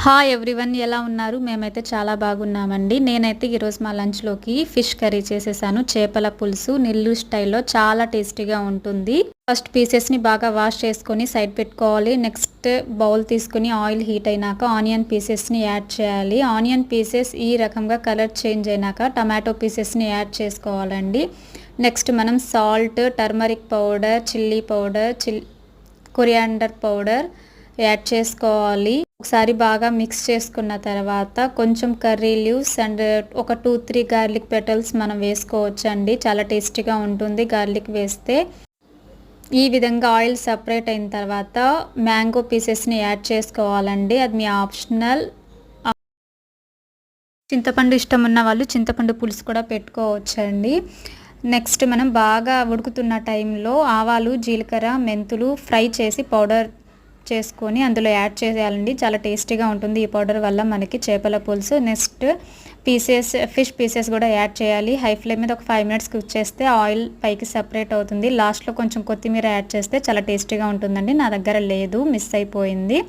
Hi everyone, ఎలా ఉన్నారు? మేమైతే చాలా బాగున్నామండి. నేనైతే ఈరోజు మా లంచ్లోకి ఫిష్ కర్రీ చేసేసాను. చేపల పులుసు నెల్లూరు స్టైల్లో చాలా టేస్టీగా ఉంటుంది. ఫస్ట్ పీసెస్ని బాగా వాష్ చేసుకొని సైడ్ పెట్టుకోవాలి. నెక్స్ట్ బౌల్ తీసుకొని ఆయిల్ హీట్ అయినాక ఆనియన్ పీసెస్ని యాడ్ చేయాలి. ఆనియన్ పీసెస్ ఈ రకంగా కలర్ చేంజ్ అయినాక టమాటో పీసెస్ని యాడ్ చేసుకోవాలండి. నెక్స్ట్ మనం salt, turmeric powder, chilli powder, coriander powder add చేసుకోవాలి. ఒకసారి బాగా మిక్స్ చేసుకున్న తర్వాత కొంచెం కర్రీ లీవ్స్ అండ్ ఒక 2-3 గార్లిక్ పెటల్స్ మనం వేసుకోవచ్చండి. చాలా టేస్టీగా ఉంటుంది గార్లిక్ వేస్తే. ఈ విధంగా ఆయిల్ సపరేట్ అయిన తర్వాత మ్యాంగో పీసెస్ని యాడ్ చేసుకోవాలండి. అది మీ ఆప్షనల్. చింతపండు ఇష్టం ఉన్న వాళ్ళు చింతపండు పులుసు కూడా పెట్టుకోవచ్చండి. నెక్స్ట్ మనం బాగా ఉడుకుతున్న టైంలో ఆవాలు, జీలకర్ర, మెంతులు ఫ్రై చేసి పౌడర్ చేసుకొని అందులో యాడ్ చేయాలండి. చాలా టేస్టీగా ఉంటుంది ఈ పౌడర్ వల్ల మనకి చేపల పులుసు. నెక్స్ట్ ఫిష్ పీసెస్ కూడా యాడ్ చేయాలి. హై ఫ్లేమ్ మీద ఒక 5 మినిట్స్ కుక్ చేస్తే ఆయిల్ పైకి సపరేట్ అవుతుంది. లాస్ట్లో కొంచెం కొత్తిమీర యాడ్ చేస్తే చాలా టేస్టీగా ఉంటుందండి. నా దగ్గర లేదు, మిస్ అయిపోయింది.